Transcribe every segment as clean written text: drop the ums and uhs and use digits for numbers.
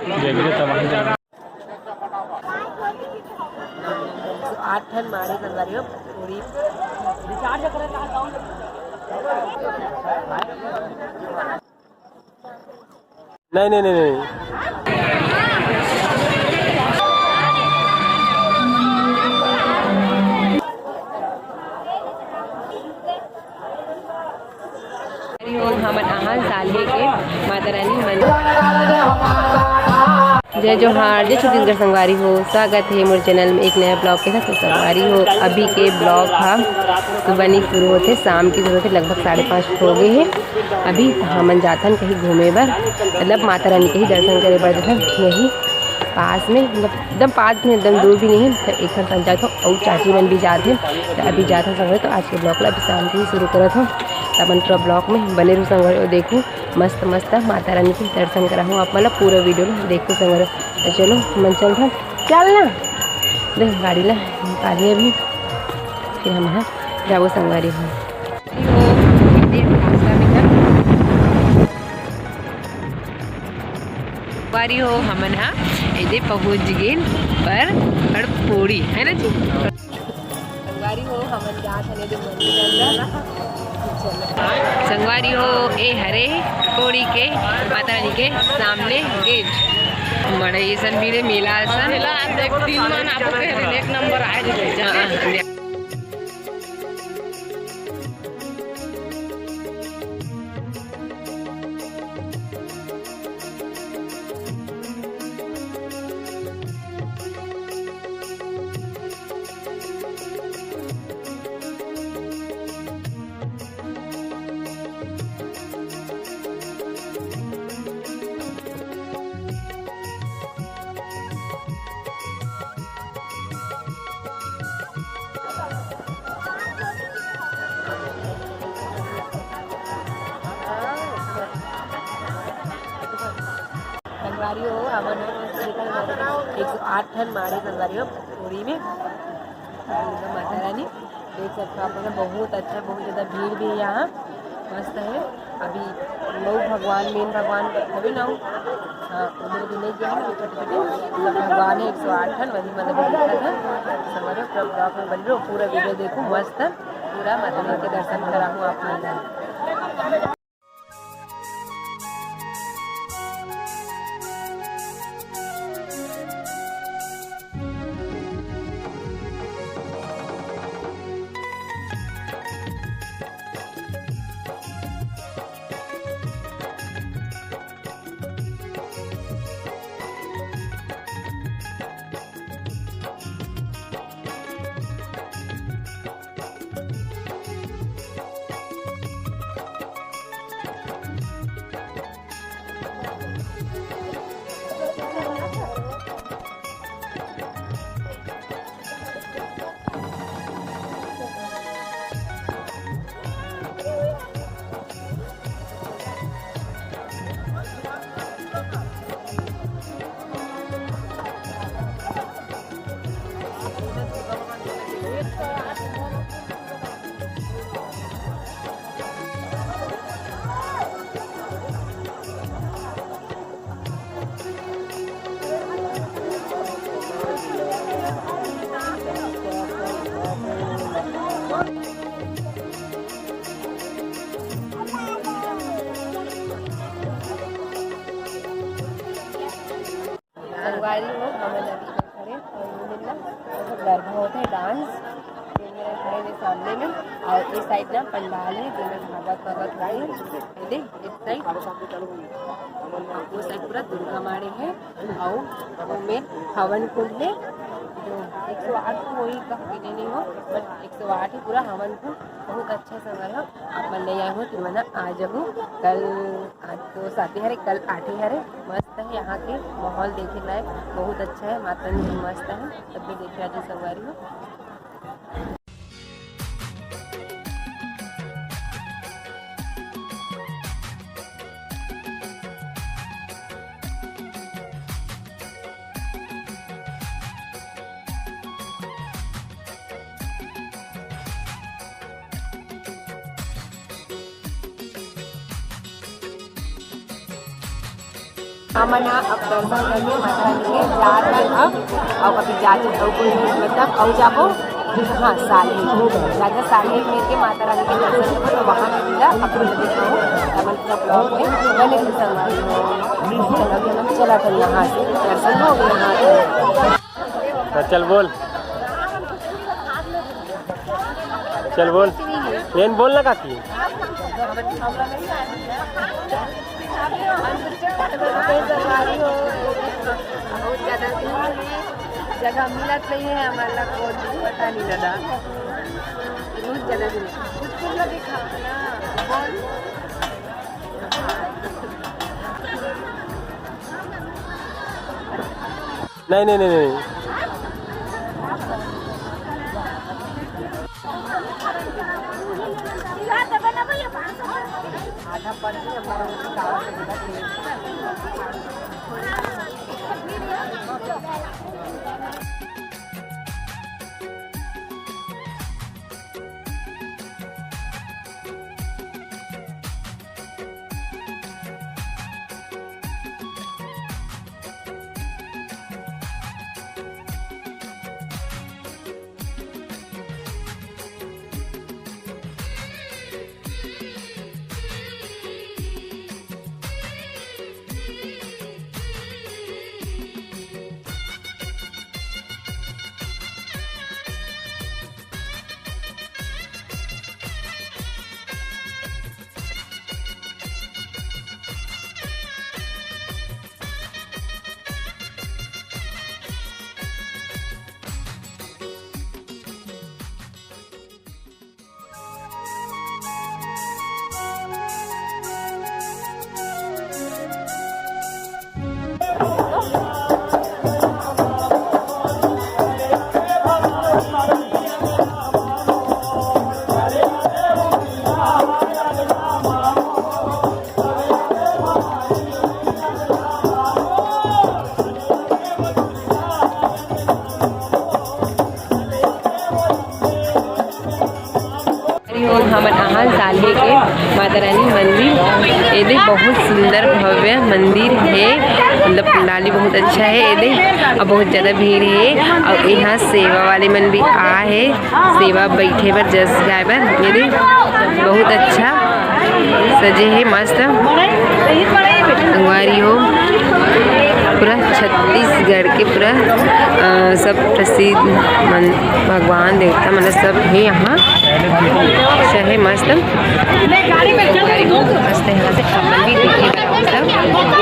8 ठन मारे संगवारी हो पूरी नहीं नहीं नहीं नहीं हम साले के माता रानी मंदिर जय जोहार जय छत्तीसगढ़ संगवारी हो। स्वागत है मोर चैनल में एक नया ब्लॉग के साथ। संगवारी हो अभी के ब्लॉग था सुबह नहीं शुरू होते, शाम की शुरू होते, लगभग 5:30 हो गए हैं। अभी हमन जाथन कहीं घूमे बर, मतलब माता रानी के ही दर्शन करे बर जाथन। यही पास में मतलब एकदम पास में, एकदम दूर भी नहीं है। तो एक साथ जात हो और चाची मन भी जाते हैं। तो अभी जाते हैं संगवारी। तो आज के ब्लॉग ला अभी शाम की ही शुरू करत हूँ। अपन पूरा ब्लॉग में बने रहूँ संगवारी और देखूँ मस्त मस्त माता रानी के दर्शन करा हूँ। आप मतलब पूरा वीडियो में देखो संगवारी। तो चलो मन चल रहा चल ना देख गाड़ी ला निकालिए अभी, फिर हम यहाँ जाओ संगवारी हूँ। संगवारी हो हमन हाँ इधे पहुँच गए पर हड़पोड़ी है ना जी। संगवारी हो हमन जात हने जो मंदिर संगवारी हो ए हरे कोड़ी के माता रानी के सामने गेट बड़े ऐसा भीड़ मेला ऐसा एक नंबर आए। संगवारी हो हमन 108 ठन मारे संगवारी हो पूरी में माता रानी देख सकते हो आप। बहुत अच्छा, बहुत ज़्यादा भीड़ भी है यहाँ, मस्त है। अभी लोग भगवान मेन भगवान अभी ना हाँ उधर भी नहीं गया है, छोटे छोटे भगवान है 108 ठन वही मतलब दिक्कत है संगवारी हो। पूरा ब्लॉग में बन रहे हो, पूरा वीडियो देखो मस्त पूरा माता रानी के दर्शन करा हूँ आप लोग। संगवारी हो हमन अभी खड़े और गरबा होता है डांस खड़े हुए सामने में। और इस साइड ना पंडाल है जिसमें भागवत भगवत है देख इस साइड, वो साइड पूरा दुर्गा माड़े है और में हवन कुंड है जो 108 कोई का नहीं हो बट 108 ही पूरा हवन कुंड बहुत अच्छा संगवारी हो। आप मन नहीं आए हो तो मैं आज हूँ कल, आज तो 7 हरे कल 8 हरे। मस्त है यहाँ के माहौल देखे लायक, बहुत अच्छा है, माता रानी मस्त है, सब भी देखे आज संगवारी हो। हम ना अब दर्शन करके माता रानी के जा रहे अब अभी जाते मतलब और जाबो हाँ साली जाकर साली मिल के माता रानी के दर्शन करो तो वहाँ मिला अपने दिखाओ डबल का ब्लॉग में मैंने भी संगवारी हो चला कर यहाँ से दर्शन हो यहाँ से चल बोल एन बोल लगा की बहुत ज़्यादा जगह मिलत नहीं है हमारा को पता नहीं दादा बहुत ज़्यादा कुछ दिखा नहीं आधा पड़ हमन आहान साले के माता रानी मंदिर ये बहुत सुंदर भव्य मंदिर है मतलब पंडाली बहुत अच्छा है ये और बहुत ज़्यादा भीड़ है और यहाँ सेवा वाले मन भी आ है सेवा बैठे पर जस जाए पर ये बहुत अच्छा सजे है मस्त संगवारी हो पूरा छत्तीसगढ़ के पूरा सब प्रसिद्ध भगवान देवता मतलब सब है यहाँ अच्छा है मस्त मस्त है यहाँ से अपन भी देखिए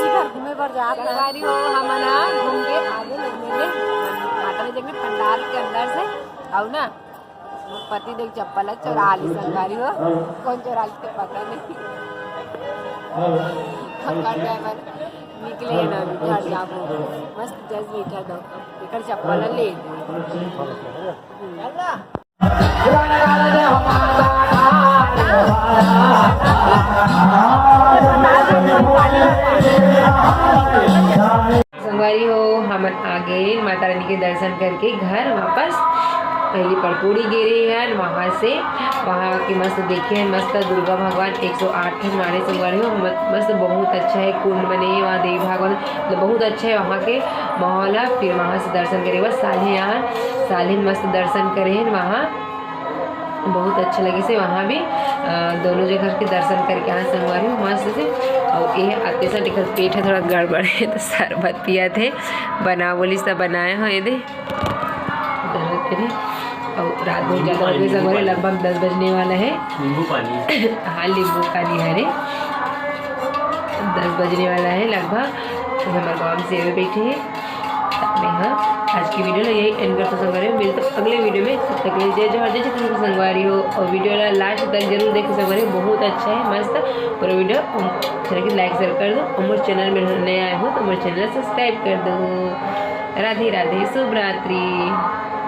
संगवारी हो हम ना घूम के आगे माता रानी जगह पंडाल के अंदर से आओ ना पति देख चप्पल चोरा ली संगवारी हो कौन चोरा ली पता नहीं निकले ना घर जाबो मस्त जज बैठा दो एकर चप्पल ले संगवारी हो हम आगे माता रानी के दर्शन करके घर वापस पहले पड़पूड़ी गिरे हैं वहाँ से वहाँ के मस्त देखे हैं मस्त दुर्गा भगवान 108 हमारे संगवारी हो मस्त बहुत अच्छा है कुंड बने वहाँ देवी भगवान मतलब बहुत अच्छा है वहाँ के माहौल है फिर वहाँ से दर्शन करे बस साले मस्त दर्शन करे हैं वहाँ बहुत अच्छा लगे से वहाँ भी दोनों जगह के दर्शन करके यहाँ संगवारी हूँ मस्त से और ये आते से देखकर पेट है थोड़ा गड़बड़ है तो शरबत पिया थे बना बोली सब बनाए हो ये दे और रात बहुत ज़्यादा हो गई संगवारी लगभग 10 बजने वाला है नींबू पानी हाँ नींबू पानी है 10 बजने वाला है लगभग तो हमारे गाँव में सेवे बैठे हैं मैं हाँ आज की वीडियो यही एंड करता संगवारी हो मिलते अगले वीडियो में तब तक जय जय जय तुमको संगवारी हो और वीडियो लास्ट तक जरूर देखो संगवारी बहुत अच्छा है मस्त पूरा वीडियो अच्छा लगे लाइक शेयर कर दो और मेरे चैनल में नया आए हो तो मेरे चैनल सब्सक्राइब कर दो। राधे राधे, शुभ रात्रि।